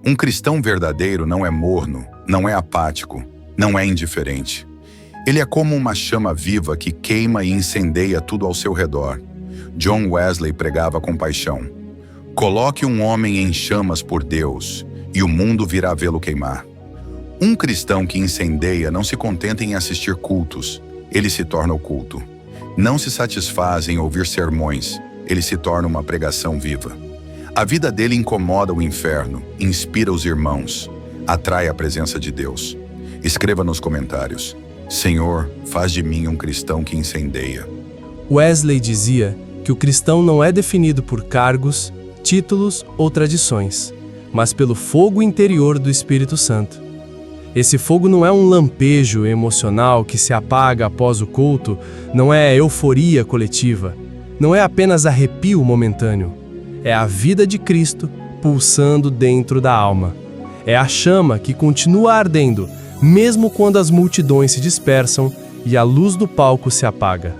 Um cristão verdadeiro não é morno, não é apático, não é indiferente. Ele é como uma chama viva que queima e incendeia tudo ao seu redor. John Wesley pregava com paixão: coloque um homem em chamas por Deus, e o mundo virá vê-lo queimar. Um cristão que incendeia não se contenta em assistir cultos, ele se torna o culto. Não se satisfaz em ouvir sermões, ele se torna uma pregação viva. A vida dele incomoda o inferno, inspira os irmãos, atrai a presença de Deus. Escreva nos comentários: Senhor, faz de mim um cristão que incendeia. Wesley dizia que o cristão não é definido por cargos, títulos ou tradições, mas pelo fogo interior do Espírito Santo. Esse fogo não é um lampejo emocional que se apaga após o culto, não é euforia coletiva, não é apenas arrepio momentâneo. É a vida de Cristo pulsando dentro da alma. É a chama que continua ardendo, mesmo quando as multidões se dispersam e a luz do palco se apaga.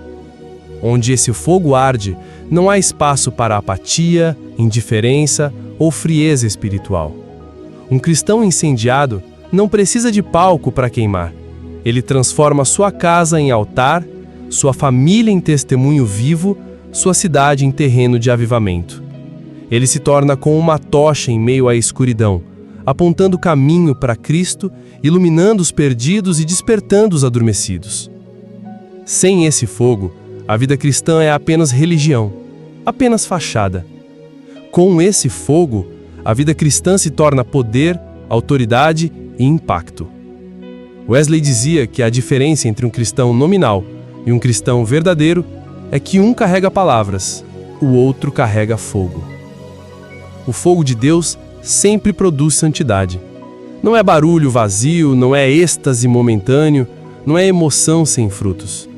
Onde esse fogo arde, não há espaço para apatia, indiferença ou frieza espiritual. Um cristão incendiado não precisa de palco para queimar. Ele transforma sua casa em altar, sua família em testemunho vivo, sua cidade em terreno de avivamento. Ele se torna como uma tocha em meio à escuridão, apontando caminho para Cristo, iluminando os perdidos e despertando os adormecidos. Sem esse fogo, a vida cristã é apenas religião, apenas fachada. Com esse fogo, a vida cristã se torna poder, autoridade e impacto. Wesley dizia que a diferença entre um cristão nominal e um cristão verdadeiro é que um carrega palavras, o outro carrega fogo. O fogo de Deus sempre produz santidade. Não é barulho vazio, não é êxtase momentâneo, não é emoção sem frutos.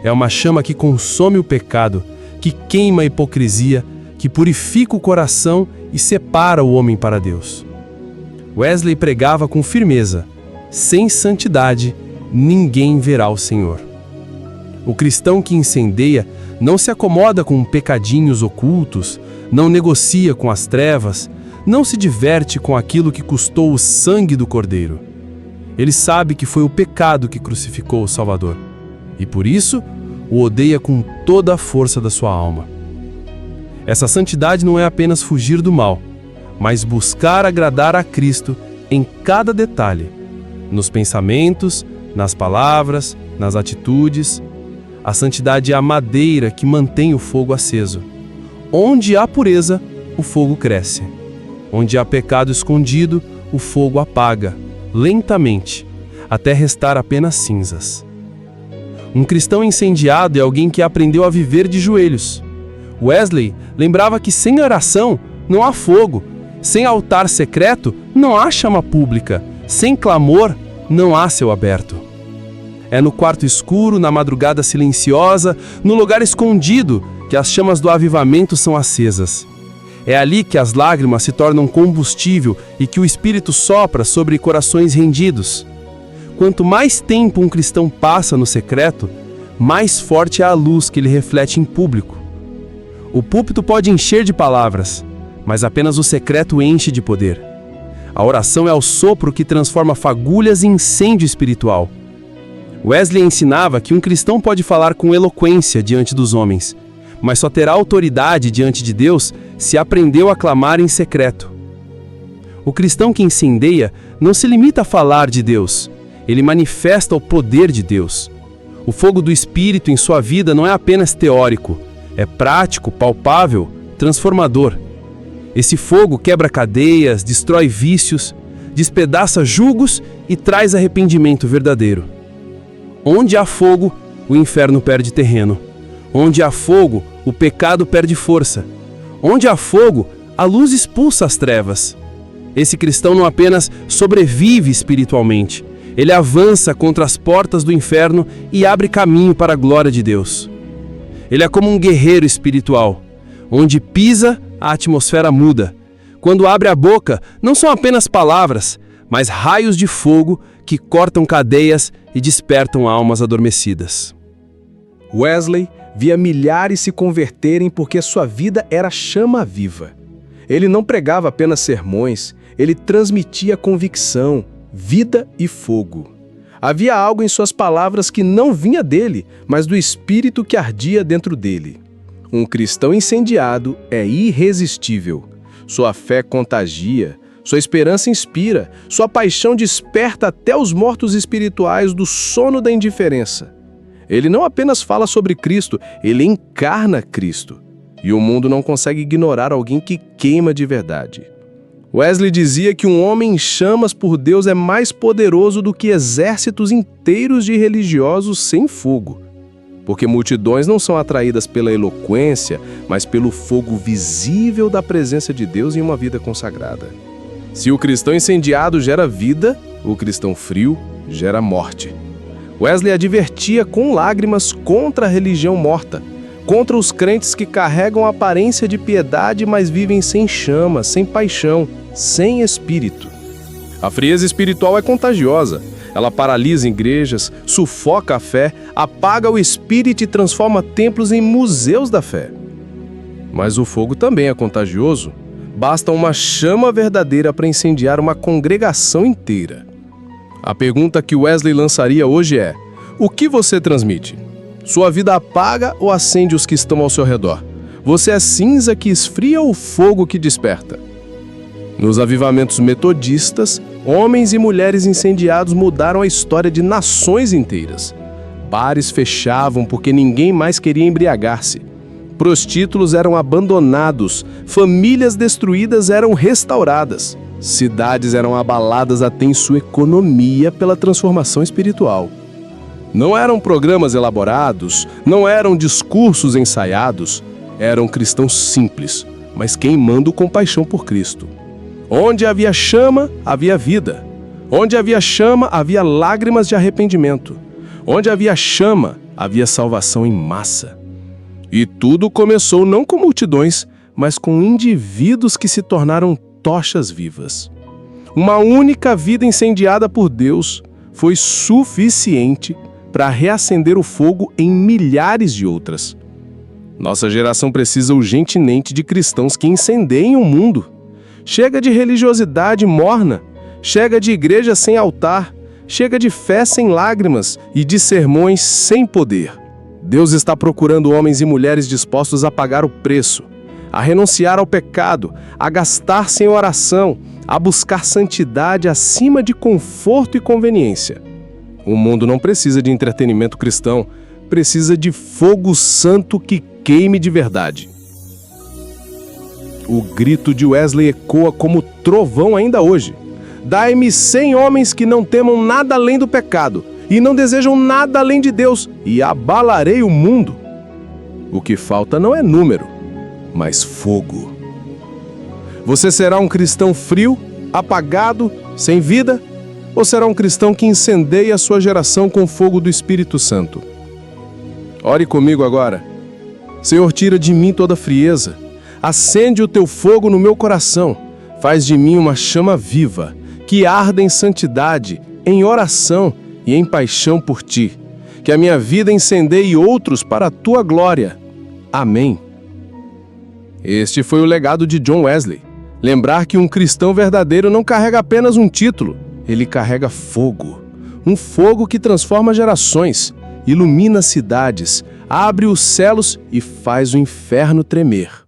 É uma chama que consome o pecado, que queima a hipocrisia, que purifica o coração e separa o homem para Deus. Wesley pregava com firmeza: sem santidade, ninguém verá o Senhor. O cristão que incendeia não se acomoda com pecadinhos ocultos, não negocia com as trevas, não se diverte com aquilo que custou o sangue do Cordeiro. Ele sabe que foi o pecado que crucificou o Salvador, e por isso o odeia com toda a força da sua alma. Essa santidade não é apenas fugir do mal, mas buscar agradar a Cristo em cada detalhe, nos pensamentos, nas palavras, nas atitudes. A santidade é a madeira que mantém o fogo aceso. Onde há pureza, o fogo cresce. Onde há pecado escondido, o fogo apaga, lentamente, até restar apenas cinzas. Um cristão incendiado é alguém que aprendeu a viver de joelhos. Wesley lembrava que sem oração não há fogo, sem altar secreto não há chama pública, sem clamor não há céu aberto. É no quarto escuro, na madrugada silenciosa, no lugar escondido, que as chamas do avivamento são acesas. É ali que as lágrimas se tornam combustível e que o Espírito sopra sobre corações rendidos. Quanto mais tempo um cristão passa no secreto, mais forte é a luz que ele reflete em público. O púlpito pode encher de palavras, mas apenas o secreto enche de poder. A oração é o sopro que transforma fagulhas em incêndio espiritual. Wesley ensinava que um cristão pode falar com eloquência diante dos homens, mas só terá autoridade diante de Deus se aprendeu a clamar em secreto. O cristão que incendeia não se limita a falar de Deus, ele manifesta o poder de Deus. O fogo do Espírito em sua vida não é apenas teórico, é prático, palpável, transformador. Esse fogo quebra cadeias, destrói vícios, despedaça julgos e traz arrependimento verdadeiro. Onde há fogo, o inferno perde terreno. Onde há fogo, o pecado perde força. Onde há fogo, a luz expulsa as trevas. Esse cristão não apenas sobrevive espiritualmente, ele avança contra as portas do inferno e abre caminho para a glória de Deus. Ele é como um guerreiro espiritual. Onde pisa, a atmosfera muda. Quando abre a boca, não são apenas palavras, mas raios de fogo que cortam cadeias e despertam almas adormecidas. Wesley via milhares se converterem porque sua vida era chama viva. Ele não pregava apenas sermões, ele transmitia convicção, vida e fogo. Havia algo em suas palavras que não vinha dele, mas do espírito que ardia dentro dele. Um cristão incendiado é irresistível. Sua fé contagia, sua esperança inspira, sua paixão desperta até os mortos espirituais do sono da indiferença. Ele não apenas fala sobre Cristo, ele encarna Cristo. E o mundo não consegue ignorar alguém que queima de verdade. Wesley dizia que um homem em chamas por Deus é mais poderoso do que exércitos inteiros de religiosos sem fogo. Porque multidões não são atraídas pela eloquência, mas pelo fogo visível da presença de Deus em uma vida consagrada. Se o cristão incendiado gera vida, o cristão frio gera morte. Wesley advertia com lágrimas contra a religião morta, contra os crentes que carregam a aparência de piedade, mas vivem sem chama, sem paixão, sem espírito. A frieza espiritual é contagiosa. Ela paralisa igrejas, sufoca a fé, apaga o espírito e transforma templos em museus da fé. Mas o fogo também é contagioso. Basta uma chama verdadeira para incendiar uma congregação inteira. A pergunta que Wesley lançaria hoje é: o que você transmite? Sua vida apaga ou acende os que estão ao seu redor? Você é cinza que esfria ou fogo que desperta? Nos avivamentos metodistas, homens e mulheres incendiados mudaram a história de nações inteiras. Bares fechavam porque ninguém mais queria embriagar-se. Prostíbulos eram abandonados, famílias destruídas eram restauradas. Cidades eram abaladas até em sua economia pela transformação espiritual. Não eram programas elaborados, não eram discursos ensaiados, eram cristãos simples, mas queimando com paixão por Cristo. Onde havia chama, havia vida. Onde havia chama, havia lágrimas de arrependimento. Onde havia chama, havia salvação em massa. E tudo começou não com multidões, mas com indivíduos que se tornaram tochas vivas. Uma única vida incendiada por Deus foi suficiente para reacender o fogo em milhares de outras. Nossa geração precisa urgentemente de cristãos que incendeiem o mundo. Chega de religiosidade morna, chega de igreja sem altar, chega de fé sem lágrimas e de sermões sem poder. Deus está procurando homens e mulheres dispostos a pagar o preço, a renunciar ao pecado, a gastar-se em oração, a buscar santidade acima de conforto e conveniência. O mundo não precisa de entretenimento cristão, precisa de fogo santo que queime de verdade. O grito de Wesley ecoa como trovão ainda hoje. Dai-me 100 homens que não temam nada além do pecado e não desejam nada além de Deus, e abalarei o mundo. O que falta não é número, mas fogo. Você será um cristão frio, apagado, sem vida? Ou será um cristão que incendeia a sua geração com o fogo do Espírito Santo? Ore comigo agora. Senhor, tira de mim toda frieza. Acende o teu fogo no meu coração. Faz de mim uma chama viva, que arda em santidade, em oração e em paixão por ti. Que a minha vida incendeie outros para a tua glória. Amém. Este foi o legado de John Wesley. Lembrar que um cristão verdadeiro não carrega apenas um título, ele carrega fogo. Um fogo que transforma gerações, ilumina cidades, abre os céus e faz o inferno tremer.